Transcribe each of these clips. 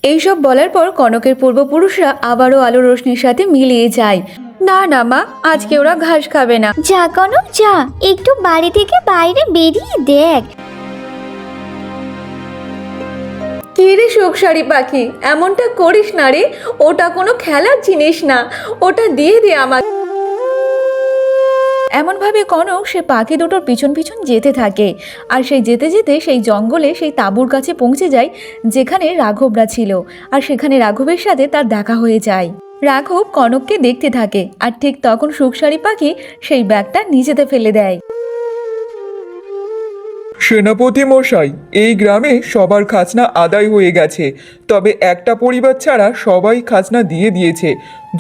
এইসব বলার পর কনকের পূর্বপুরুষরা আবারও আলো রোশনির সাথে মিলিয়ে যায়। না না মা, আজকে ওরা ঘাস খাবে না। যা কনক যা, একটু বাড়ি থেকে বাইরে বেরিয়ে দেখ। কি রে শোকসারি পাখি, এমনটা করিস না রে, ওটা কোনো খেলার জিনিস না, ওটা দিয়ে দে আমাকে। এমনভাবে কনক সে পাখি দুটোর পিছন পিছন যেতে থাকে। আর সেই যেতে যেতে সেই জঙ্গলে সেই তাঁবুর কাছে পৌঁছে যায় যেখানে রাঘবরা ছিল। আর সেখানে রাঘবের সাথে তার দেখা হয়ে যায়। রাঘব কনককে দেখতে থাকে আর ঠিক তখন শোকসারি পাখি সেই ব্যাগটা নিচেতে ফেলে দেয়। সেনাপতি মশাই, এই গ্রামে সবার খাজনা আদায় হয়ে গেছে, তবে একটা পরিবার ছাড়া সবাই খাজনা দিয়ে দিয়েছে।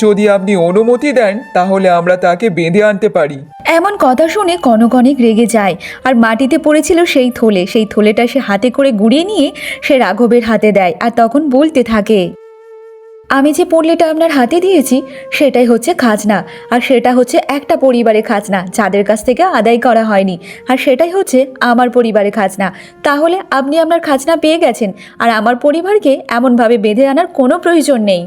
যদি আপনি অনুমতি দেন তাহলে আমরা তাকে বেঁধে আনতে পারি। এমন কথা শুনে কনক অনেক রেগে যায় আর মাটিতে পড়েছিল সেই থলে, সেই থলেটা সে হাতে করে গুড়িয়ে নিয়ে সে রাঘবের হাতে দেয় আর তখন বলতে থাকে, আমি যে পল্লীটা আপনার হাতে দিয়েছি সেটাই হচ্ছে খাজনা। আর সেটা হচ্ছে একটা পরিবারের খাজনা যাদের কাছ থেকে আদায় করা হয়নি, আর সেটাই হচ্ছে আমার পরিবারের খাজনা। তাহলে আপনি আপনার খাজনা পেয়ে গেছেন আর আমার পরিবারকে এমনভাবে বেঁধে আনার কোনো প্রয়োজন নেই।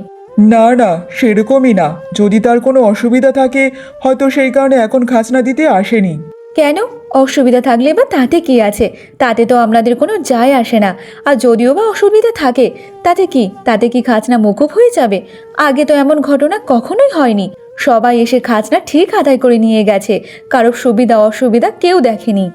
না না, সেরকমই না। যদি তার কোনো অসুবিধা থাকে হয়তো সেই কারণে এখন খাজনা দিতে আসেনি। কেন অসুবিধা থাকলে বা তাতে কি আছে? তাতে তো আপনাদের কোনো যায় আসে না। আর যদিও বা অসুবিধা থাকে তাতে কি খাজনা মকুব হয়ে যাবে? আগে তো এমন ঘটনা কখনোই হয়নি। সবাই এসে খাজনা ঠিক আদায় করে নিয়ে গেছে, কারোর সুবিধা অসুবিধা কেউ দেখেনি।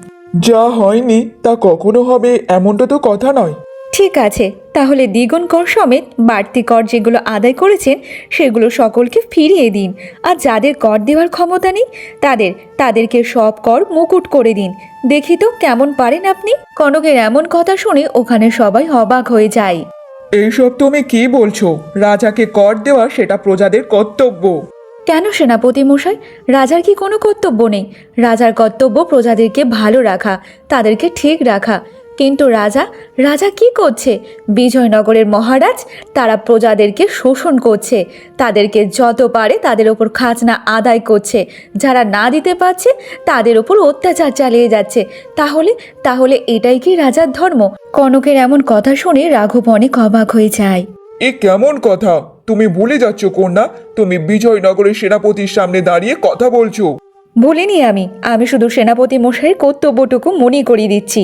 যা হয়নি তা কখনো হবে এমনটা তো কথা নয়। ঠিক আছে, তাহলে দ্বিগুণ কর সমেত বাড়তি কর যেগুলো আদায় করেছেন সেগুলো সকলকে ফিরিয়ে দিন। আর যাদের কর দেওয়ার ক্ষমতা নেই তাদেরকে সব কর মুকুট করে দিন। দেখি তো কেমন পারেন আপনি। কনকের এমন কথা শুনে ওখানে সবাই অবাক হয়ে যায়। এইসব তুমি কি বলছো? রাজাকে কর দেওয়া সেটা প্রজাদের কর্তব্য। কেন সেনাপতি মশাই, রাজার কি কোনো কর্তব্য নেই? রাজার কর্তব্য প্রজাদেরকে ভালো রাখা, তাদেরকে ঠিক রাখা। কিন্তু রাজা কি করছে? বিজয়নগরের মহারাজ তারা প্রজাদেরকে শোষণ করছে, তাদেরকে যত পারে তাদের ওপর খাজনা আদায় করছে, যারা না দিতে পারছে তাদের ওপর অত্যাচার চালিয়ে যাচ্ছে। তাহলে এটাই কি রাজার ধর্ম? কনকের এমন কথা শুনে রাঘব অনেক অবাক হয়ে যায়। এ কেমন কথা? তুমি ভুলে যাচ্ছ কন্যা, তুমি বিজয়নগরের সেনাপতির সামনে দাঁড়িয়ে কথা বলছো। বলিনি আমি শুধু সেনাপতি মশাইয়ের কর্তব্যটুকু মনে করিয়ে দিচ্ছি,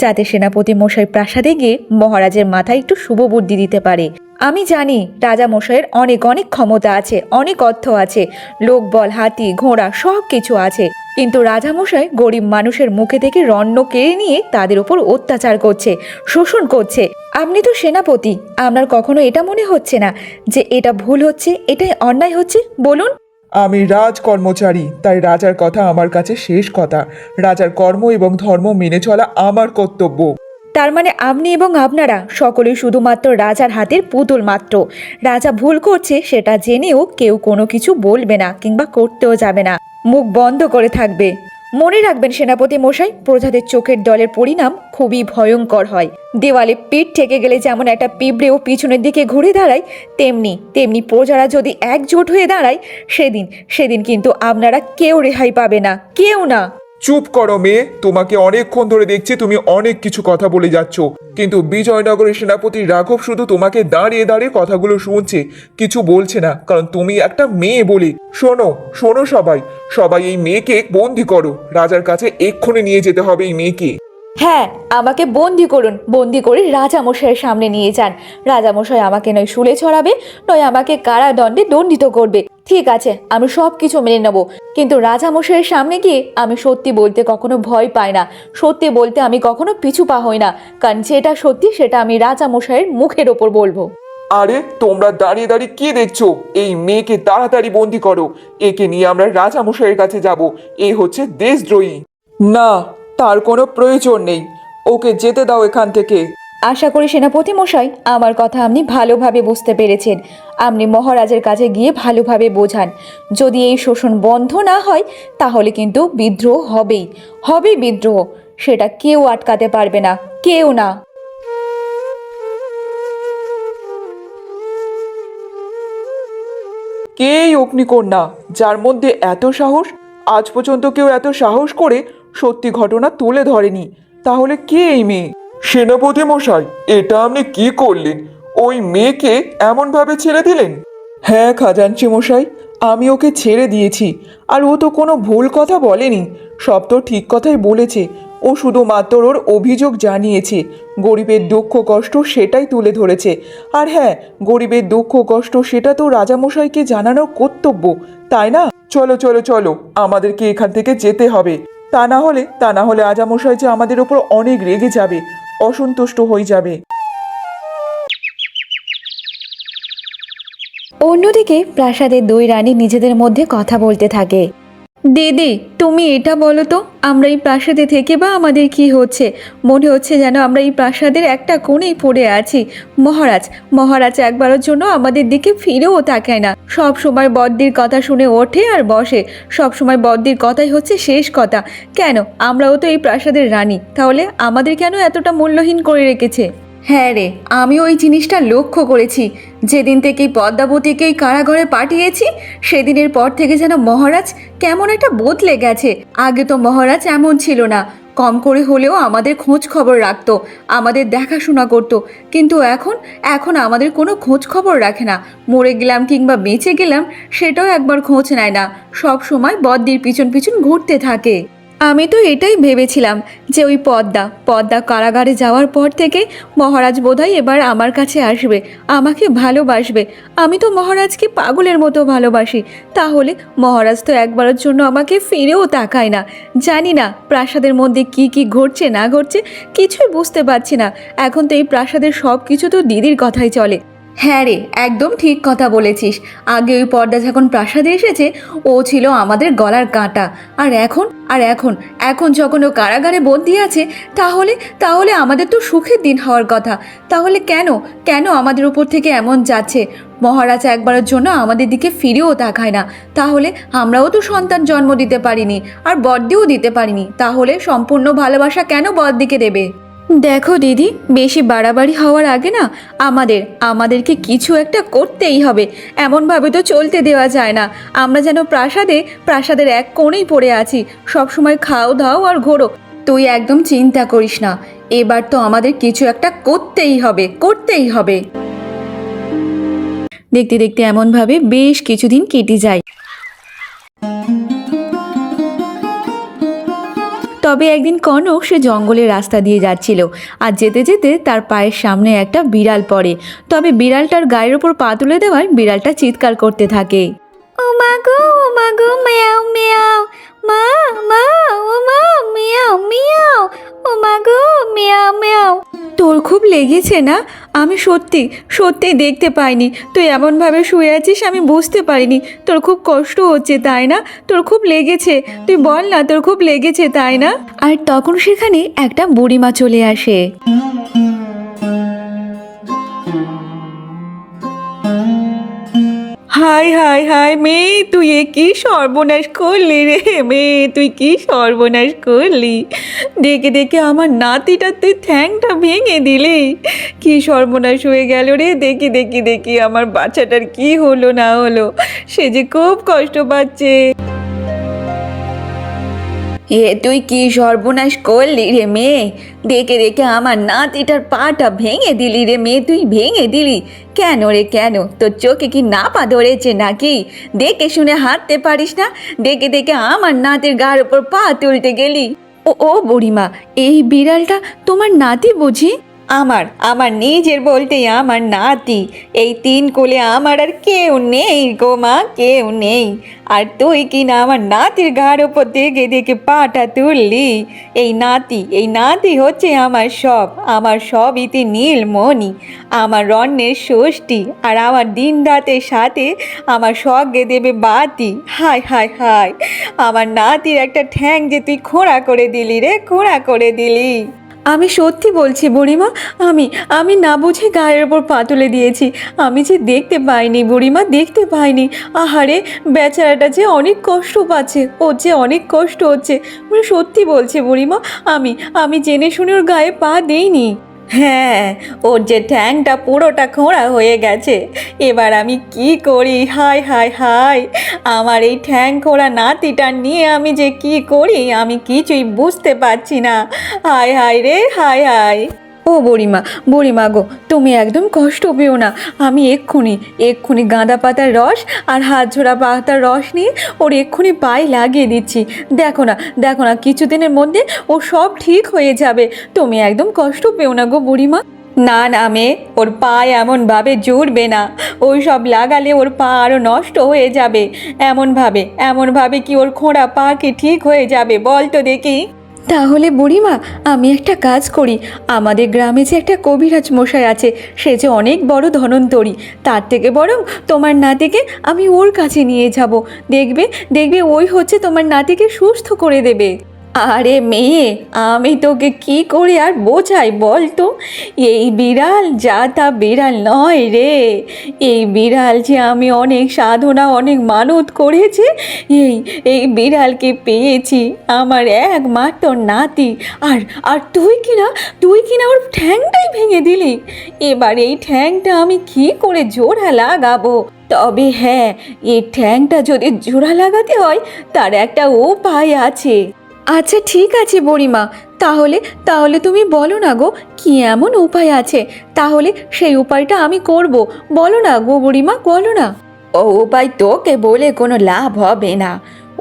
যাতে সেনাপতি মশাই প্রাসাদে গিয়ে মহারাজের মাথায় একটু শুভ বুদ্ধি দিতে পারে। আমি জানি রাজা মশাইয়ের অনেক অনেক ক্ষমতা আছে, অনেক অর্থ আছে, লোকবল, হাতি ঘোড়া সব কিছু আছে, কিন্তু রাজামশাই গরিব মানুষের মুখে থেকে রণ্য কেড়ে নিয়ে তাদের উপর অত্যাচার করছে, শোষণ করছে। আপনি তো সেনাপতি, আপনার কখনো এটা মনে হচ্ছে না যে এটা ভুল হচ্ছে, এটাই অন্যায় হচ্ছে? বলুন। আমি রাজকর্মচারী, তাই রাজার কথা আমার কাছে শেষ কথা। রাজার কর্ম এবং ধর্ম মেনে চলা আমার কর্তব্য। তার মানে আপনি এবং আপনারা সকলেই শুধুমাত্র রাজার হাতের পুতুল মাত্র। রাজা ভুল করছে সেটা জেনেও কেউ কোনো কিছু বলবে না কিংবা করতেও যাবে না, মুখ বন্ধ করে থাকবে। মনে রাখবেন সেনাপতি মশাই, প্রজাদের চোখের দলের পরিণাম খুবই ভয়ঙ্কর হয়। দেওয়ালে পিঠ ঠেকে গেলে যেমন একটা পিঁপড়েও পিছনের দিকে ঘুরে দাঁড়ায়, তেমনি প্রজারা যদি একজোট হয়ে দাঁড়ায় সেদিন কিন্তু আপনারা কেউ রেহাই পাবে না, কেউ না। চুপ করো মেয়ে, তোমাকে অনেকক্ষণ ধরে দেখছি তুমি অনেক কিছু কথা বলে যাচ্ছ, কিন্তু বিজয়নগরের সেনাপতি রাঘব শুধু তোমাকে দাঁড়িয়ে দাঁড়িয়ে কথাগুলো শুনছে, কিছু বলছে না, কারণ তুমি একটা মেয়ে বলে। শোনো শোনো সবাই এই মেয়েকে বন্দি করো, রাজার কাছে এক্ষুনি নিয়ে যেতে হবে এই মেয়েকে। হ্যাঁ, আমাকে বন্দি করুন, বন্দি করে রাজামশাইয়ের সামনে নিয়ে যান। রাজামশাই আমাকে নয় শুলে ছড়াবে, নয় আমাকে কারাদণ্ডে দণ্ডিত করবে। ঠিক আছে, আমি সব কিছু মেনে নেব, কিন্তু রাজামশাইয়ের সামনে গিয়ে আমি সত্যি বলতে কখনো ভয় পাই না, সত্যি বলতে আমি কখনো পিছু পা হই না, কারণ যেটা সত্যি সেটা আমি রাজামশাইয়ের মুখের ওপর বলবো। আরে তোমরা দাঁড়িয়ে দাঁড়িয়ে কি দেখছো? এই মেয়েকে তাড়াতাড়ি বন্দি করো, একে নিয়ে আমরা রাজামশাইয়ের কাছে যাব। এ হচ্ছে দেশদ্রোহী। না, তার কোনো প্রয়োজন নেই, ওকে যেতে দাও এখান থেকে। আশা করি সেনাপতি মশাই আমার কথা আপনি ভালোভাবে বুঝতে পেরেছেন। আপনি মহারাজের কাছে গিয়ে ভালোভাবে বোঝান, যদি এই শোষণ বন্ধ না হয় তাহলে কিন্তু বিদ্রোহ হবেই বিদ্রোহ, সেটা কেউ আটকাতে পারবে না, কেউ না। কে এই অগ্নিকন্যা, যার মধ্যে এত সাহস? আজ পর্যন্ত কেউ এত সাহস করে সত্যি ঘটনা তুলে ধরেনি। তাহলে কে এই মেয়ে? সেনাপতি মশাই, এটা আপনি কি করলেন? ও ওই মেয়েকে এমনভাবে ছেড়ে দিলেন? হ্যাঁ খাজাঞ্চি মশাই, আমি ওকে ছেড়ে দিয়েছি। আর ও তো কোনো ভুল কথা বলেনি, সব তো ঠিক কথাই বলেছে। ও শুধুমাত্র ওর অভিযোগ জানিয়েছে, গরিবের দুঃখ কষ্ট সেটাই তুলে ধরেছে। আর হ্যাঁ, গরিবের দুঃখ কষ্ট সেটা তো রাজামশাইকে জানানোর কর্তব্য, তাই না? চলো চলো চলো, আমাদেরকে এখান থেকে যেতে হবে। তা না হলে রাজামশাই যে আমাদের ওপর অনেক রেগে যাবে, অসন্তুষ্ট হয়ে যাবে। অন্যদিকে প্রাসাদের দুই রানী নিজেদের মধ্যে কথা বলতে থাকে। দিদি, তুমি এটা বলো তো, আমরা এই প্রাসাদে থেকে বা আমাদের কি হচ্ছে? মনে হচ্ছে যেন আমরা এই প্রাসাদের একটা কোণেই পড়ে আছি। মহারাজ একবারের জন্য আমাদের দিকে ফিরেও তাকায় না। সব সময় বদ্দির কথা শুনে ওঠে আর বসে। সব সময় বদ্দির কথাই হচ্ছে শেষ কথা। কেন? আমরাও তো এই প্রাসাদের রানী, তাহলে আমাদের কেন এতটা মূল্যহীন করে রেখেছে? হ্যাঁ রে, আমি ওই জিনিসটা লক্ষ্য করেছি। যেদিন থেকেই পদ্মাবতীকেই কারাগারে পাঠিয়েছি, সেদিনের পর থেকে যেন মহারাজ কেমন একটা বদলে গেছে। আগে তো মহারাজ এমন ছিল না, কম করে হলেও আমাদের খোঁজ খবর রাখতো, আমাদের দেখাশোনা করতো। কিন্তু এখন আমাদের কোনো খোঁজ খবর রাখে না। মরে গেলাম কিংবা বেঁচে গেলাম সেটাও একবার খোঁজ নেয় না, সব সময় বদ্দির পিছন পিছন ঘুরতে থাকে। আমি তো এটাই ভেবেছিলাম যে ওই পদ্মা কারাগারে যাওয়ার পর থেকে মহারাজ বোধহয় এবার আমার কাছে আসবে, আমাকে ভালোবাসবে। আমি তো মহারাজকে পাগলের মতো ভালোবাসি, তাহলে মহারাজ তো একবারের জন্য আমাকে ফিরেও তাকায় না। জানি না প্রাসাদের মধ্যে কি কি ঘটছে না ঘটছে, কিছুই বুঝতে পারছি না। এখন তো এই প্রাসাদের সব কিছু তো দিদির কথাই চলে। হ্যাঁ রে, একদম ঠিক কথা বলেছিস। আগে ওই পর্দা যখন প্রাসাদে এসেছে, ও ছিল আমাদের গলার কাঁটা। আর এখন যখন ও কারাগারে বন্দী আছে, তাহলে আমাদের তো সুখের দিন হওয়ার কথা। তাহলে কেন আমাদের উপর থেকে এমন যাচ্ছে? মহারাজ একবারের জন্য আমাদের দিকে ফিরেও তাকায় না। তাহলে আমরাও তো সন্তান জন্ম দিতে পারিনি, আর বদ্দিও দিতে পারিনি। তাহলে সম্পূর্ণ ভালোবাসা কেন বদ্দিকে দেবে? দেখো দিদি, বেশি বাড়াবাড়ি হওয়ার আগে না আমাদেরকে কিছু একটা করতেই হবে। এমনভাবে তো চলতে দেওয়া যায় না। আমরা যেন প্রাসাদের এক কোণেই পড়ে আছি, সবসময় খাও দাও আর ঘোরো। তুই একদম চিন্তা করিস না, এবার তো আমাদের কিছু একটা করতেই হবে। দেখতে দেখতে এমনভাবে বেশ কিছুদিন কেটে যায়। তবে একদিন কনক সে জঙ্গলের রাস্তা দিয়ে যাচ্ছিল, আর যেতে যেতে তার পায়ের সামনে একটা বিড়াল পড়ে। তবে বিড়ালটার গায়ের ওপর পা তুলে দেওয়ায় বিড়ালটা চিৎকার করতে থাকে। ও মা গো মিয়াও মিয়াও, মা মা ও মা মিয়াও মিয়াও, ও মা গো মিয়াও মিয়াও। তোর খুব লেগেছে না? আমি সত্যি দেখতে পাইনি, তুই এমনভাবে শুয়ে আছিস, আমি বুঝতে পারিনি। তোর খুব কষ্ট হচ্ছে তাই না? তোর খুব লেগেছে, তুই বল না, তোর খুব লেগেছে তাই না? আর তখন সেখানে একটা বুড়িমা চলে আসে। হাই হাই হাই মেয়ে, তুই এ কি সর্বনাশ করলি রে মেয়ে, তুই কি সর্বনাশ করলি? দেখে দেখে আমার নাতিটা তুই ঠ্যাংটা ভেঙে দিলি। কি সর্বনাশ হয়ে গেল রে! দেখি আমার বাচ্চাটার কি হলো না হলো, সে যে খুব কষ্ট পাচ্ছে। তুই কি সর্বনাশ করলি রে মেয়ে? দেখে আমার নাতিটার পাটা ভেঙে দিলি রে মেয়ে, তুই ভেঙে দিলি কেন রে? কেন তোর চোখে কি নাপা ধরেছে নাকি? দেখে শুনে হাঁটতে পারিস না? দেখে আমার নাতির গার উপর পা তুলতে গেলি। ও বুড়িমা, এই বিড়ালটা তোমার নাতি বুঝি? আমার নিজের বলতেই আমার নাতি। এই 3 কোলে আমার আর কেউ নেই গো মা, কেউ নেই। আর তুই কি না আমার নাতির গার ওপর দেখে পাটা তুললি? এই নাতি হচ্ছে আমার সব ইতি নীলমণি, আমার রণ্যের ষষ্ঠী, আর আমার দিন রাতের সাথে আমার স্বর্গে দেবে বাতি। হায় হায় হায়, আমার নাতির একটা ঠ্যাং যে তুই খোঁড়া করে দিলি রে, খোঁড়া করে দিলি। আমি সত্যি বলছি বুড়িমা, আমি না বুঝে গায়ের ওপর পা তুলে দিয়েছি। আমি যে দেখতে পাইনি বুড়িমা, দেখতে পাইনি। আহারে, বেচারাটা যে অনেক কষ্ট পাচ্ছে, ওর যে অনেক কষ্ট হচ্ছে। সত্যি বলছি বুড়িমা, আমি জেনে শুনে ওর গায়ে পা দেইনি। হ্যাঁ, ওর যে ঠ্যাংটা পুরোটা খোঁড়া হয়ে গেছে। এবার আমি কি করি? হায় হায় হায়, আমার এই ঠ্যাং খোঁড়া নাতিটা নিয়ে আমি যে কি করি আমি কিছুই বুঝতে পারছি না। হায় হায় রে, হায় হায়। ও ও বুড়িমা, বুড়িমা গো, তুমি একদম কষ্ট পেও না। আমি এক্ষুনি গাঁদা পাতার রস আর হাত ঝোড়া পাতার রস নিয়ে ওর এক্ষুনি পায়ে লাগিয়ে দিচ্ছি। দেখো না কিছুদিনের মধ্যে ও সব ঠিক হয়ে যাবে। তুমি একদম কষ্ট পেও না গো বুড়িমা। না না মেয়ে, ওর পায়ে এমনভাবে জুড়বে না। ওই সব লাগালে ওর পা আরও নষ্ট হয়ে যাবে। এমনভাবে কি ওর খোঁড়া পা কি ঠিক হয়ে যাবে বল তো দেখি? তাহলে বুড়িমা, আমি একটা কাজ করি। আমাদের গ্রামে যে একটা কবিরাজ মশাই আছে, সে যে অনেক বড় ধনন্তরী, তার থেকে বরং তোমার নাতিকে আমি ওর কাছে নিয়ে যাব। দেখবে ওই হচ্ছে তোমার নাতিকে সুস্থ করে দেবে। আরে মেয়ে, আমি তোকে কি করে আর বোঝাই বল তো? এই বিড়াল যা তা বিড়াল নয় রে। এই বিড়াল যে আমি অনেক সাধনা অনেক মানত করেছে, এই বিড়ালকে পেয়েছি আমার একমাত্র নাতি। আর তুই কিনা ওর ঠ্যাংটাই ভেঙে দিলি। এবার এই ঠ্যাংটা আমি কি করে জোড়া লাগাবো? তবে হ্যাঁ, এই ঠ্যাংটা যদি জোড়া লাগাতে হয় তার একটা উপায় আছে। আচ্ছা ঠিক আছে বুড়িমা, তাহলে তুমি বলো না গো, কি এমন উপায় আছে? তাহলে সেই উপায়টা আমি করব। বলো না গো বুড়িমা, বলো না। ও উপায় তোকে বলে কোনো লাভ হবে না।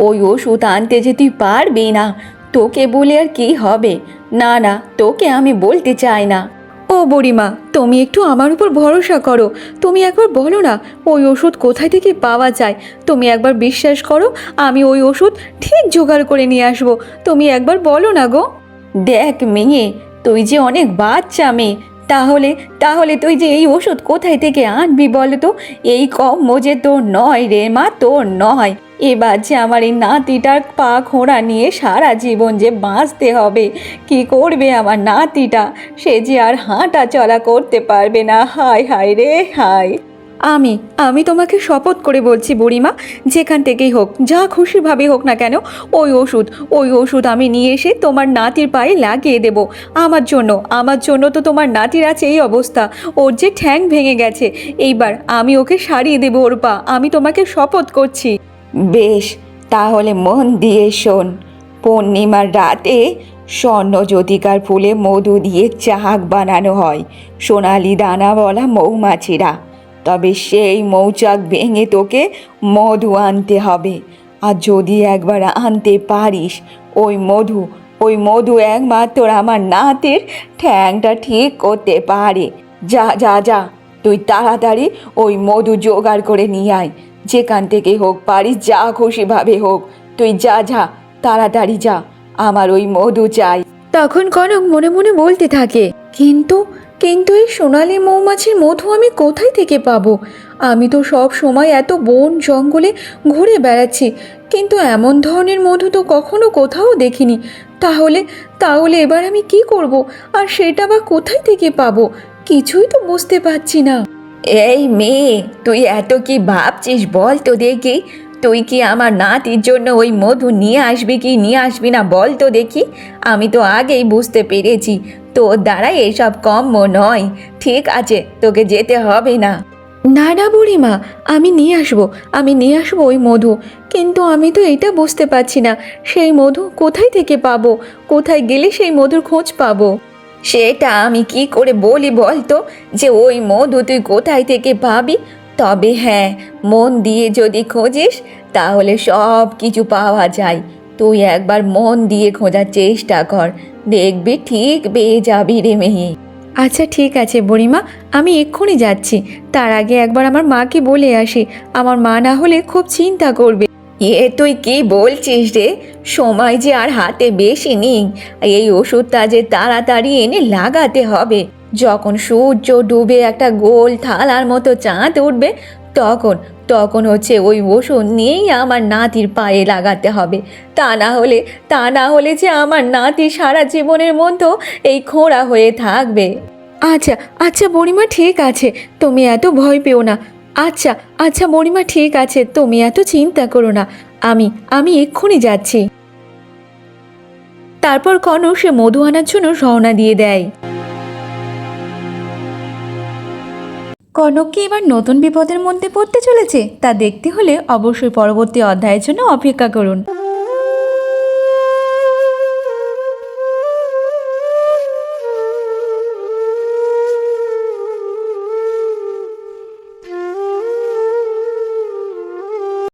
ওই ওষুধ আনতে যে তুই পারবি না, তোকে বলে আর কি হবে? না, তোকে আমি বলতে চাই না। ও বুড়িমা, তুমি একটু আমার উপর ভরসা করো। তুমি একবার বলো না ওই ওষুধ কোথায় থেকে পাওয়া যায়। তুমি একবার বিশ্বাস করো, আমি ওই ওষুধ ঠিক জোগাড় করে নিয়ে আসবো। তুমি একবার বলো না গো। দেখ মেয়ে, তুই যে অনেক বাচ্চা মেয়ে, তাহলে তুই যে এই ওষুধ কোথায় থেকে আনবি বলো তো? এই কম মজে তোর নয় রে মা, তোর নয়। এবার যে আমার এই নাতিটার পা খোঁড়া নিয়ে সারা জীবন যে বাঁচতে হবে। কি করবে আমার নাতিটা? সে যে আর হাঁটা চলা করতে পারবে না। হায় হায় রে হায়। আমি তোমাকে শপথ করে বলছি বুড়িমা, যেখান থেকেই হোক, যা খুশিভাবে হোক না কেন, ওই ওষুধ আমি নিয়ে এসে তোমার নাতির পায়ে লাগিয়ে দেব। আমার জন্য তো তোমার নাতির আছে এই অবস্থা। ওর যে ঠ্যাং ভেঙে গেছে, এইবার আমি ওকে সারিয়ে দেবো ওর পা। আমি তোমাকে শপথ করছি। বেশ, তাহলে মন দিয়ে শোন। পূর্ণিমার রাতে স্বর্ণজ্যোতিকার ফুলে মধু দিয়ে চাক বানানো হয় সোনালি দানাওয়ালা মৌমাছিরা। তবে সেই মৌচাক ভেঙে তোকে মধু আনতে হবে। আর যদি একবার আনতে পারিস ওই মধু একমাত্র আমার নাতের ঠ্যাংটা ঠিক করতে পারে। যা তুই তাড়াতাড়ি ওই মধু জোগাড় করে নিয়ে আয়। যেখান থেকে হোক পারিস, যা খুশিভাবে হোক, তুই যা তাড়াতাড়ি যা, আমার ওই মধু চাই। তখন কনক মনে মনে বলতে থাকে, কিন্তু এই সোনালি মৌমাছির মধু আমি কোথায় থেকে পাবো? আমি তো সব সময় এত বন জঙ্গলে ঘুরে বেড়াচ্ছি, কিন্তু এমন ধরনের মধু তো কখনো কোথাও দেখিনি। তাহলে এবার আমি কি করব? আর সেটা বা কোথায় থেকে পাবো? কিছুই তো বুঝতে পারছি না। এই মেয়ে, তুই এত কি ভাবছিস বল তো দেখি? তুই কি আমার নাতির জন্য ওই মধু নিয়ে আসবি কি নিয়ে আসবি না বল তো দেখি? আমি তো আগেই বুঝতে পেরেছি তোর দ্বারা এসব কম্য নয়। ঠিক আছে, তোকে যেতে হবে না। না বুড়িমা, আমি নিয়ে আসবো ওই মধু, কিন্তু আমি তো এটা বুঝতে পারছি না সেই মধু কোথায় থেকে পাবো, কোথায় গেলে সেই মধুর খোঁজ পাবো। সেটা আমি কি করে বলি বলতো যে ওই মধু তুই কোথায় থেকে পাবি? তবে হ্যাঁ, মন দিয়ে যদি খোঁজিস তাহলে সব কিছু পাওয়া যায়। তুই একবার মন দিয়ে খোঁজার চেষ্টা কর, দেখবি ঠিক পেয়ে যাবি রে মেয়ে। আচ্ছা ঠিক আছে বুড়িমা, আমি এক্ষুনি যাচ্ছি। তার আগে একবার আমার মাকে বলে আসি, আমার মা না হলে খুব চিন্তা করবে। তুই কি বলছিস রে? সময় যে আর হাতে বেশি নেই। এই ওষুধটা যে তাড়াতাড়ি এনে লাগাতে হবে। যখন সূর্য ডুবে একটা গোল থালার মতো চাঁদ উঠবে, তখন হচ্ছে ওই ওষুধ নিয়েই আমার নাতির পায়ে লাগাতে হবে। তা না হলে যে আমার নাতি সারা জীবনের মতো এই খোঁড়া হয়ে থাকবে। আচ্ছা বুড়িমা, ঠিক আছে, তুমি এত ভয় পেও না। আচ্ছা বুড়িমা, ঠিক আছে, তুমি এত চিন্তা করো না। আমি এক্ষুনি যাচ্ছি। তারপর কনক সে মধু আনার জন্য রওনা দিয়ে দেয়। কনক কি এবার নতুন বিপদের মধ্যে পড়তে চলেছে তা দেখতে হলে অবশ্যই পরবর্তী অধ্যায়ের জন্য অপেক্ষা করুন।